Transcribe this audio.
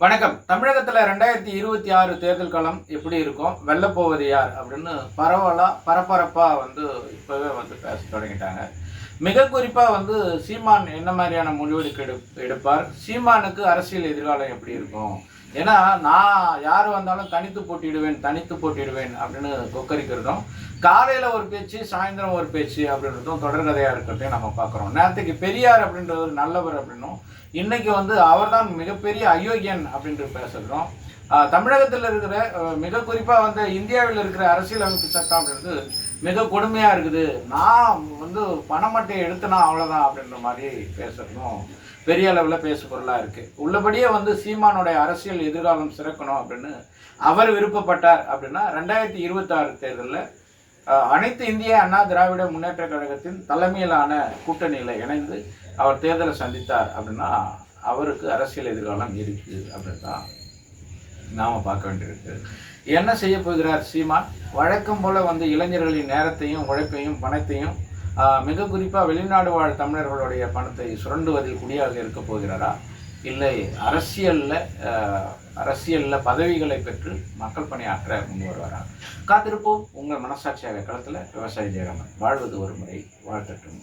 வணக்கம். தமிழகத்துல 2026 தேர்தல் காலம் எப்படி இருக்கும்? வெல்லப் போவது யார்? அப்படின்னு பரபரப்பா இப்பவே பேசத் தொடங்கிட்டாங்க. மிக குறிப்பா சீமான் என்ன மாதிரியான முடிவெடுக்க எடுப்பார்? சீமானுக்கு அரசியல் எதிர்காலம் எப்படி இருக்கும்? ஏன்னா, நான் யார் வந்தாலும் தனித்து போட்டியிடுவேன் அப்படின்னு கொக்கரிக்கிறதும், காலையில ஒரு பேச்சு, சாயந்தரம் ஒரு பேச்சு அப்படின்றதும் தொடர்கதையா இருக்கிறதையும் நம்ம பார்க்குறோம். நேரத்துக்கு பெரியார் அப்படின்றவர் நல்லவர் அப்படின்னும், இன்னைக்கு அவர்தான் மிகப்பெரிய அயோக்கியன் அப்படின்ட்டு பேசுகிறோம். தமிழகத்தில் இருக்கிற மிக குறிப்பாக இந்தியாவில் இருக்கிற அரசியலமைப்பு சட்டம் அப்படின்றது மிக கொடுமையாக இருக்குது. நான் பணமட்டை எடுத்தனா அவ்வளோதான் அப்படின்ற மாதிரி பேசுகிறதும் பெரிய அளவில் பேசு பொருளாக இருக்குது. உள்ளபடியே சீமானுடைய அரசியல் எதிர்காலம் சிறக்கணும் அப்படின்னு அவர் விருப்பப்பட்டார் அப்படின்னா 2026 தேர்தலில் அனைத்து இந்திய அண்ணா திராவிட முன்னேற்ற கழகத்தின் தலைமையிலான கூட்டணியில் இணைந்து அவர் தேர்தலை சந்தித்தார் அப்படின்னா அவருக்கு அரசியல் எதிர்காலம் இருக்குது அப்படின்னு தான் நாம் பார்க்க வேண்டியிருக்கு. என்ன செய்ய போகிறார் சீமான்? வழக்கம் போல் இளைஞர்களின் நேரத்தையும் உழைப்பையும் பணத்தையும் மிக குறிப்பாக வெளிநாடு வாழ் தமிழர்களுடைய பணத்தை சுரண்டுவதில் குடியாக இருக்க போகிறாரா, இல்லை அரசியலில் பதவிகளை பெற்று மக்கள் பணியாற்ற முன் வருவாரா? காத்திருப்போம். உங்கள் மனசாட்சியாக களத்தில் விவசாயி ஜெயராமன். வாழ்வது ஒரு முறை, வாழ்த்தட்டும்.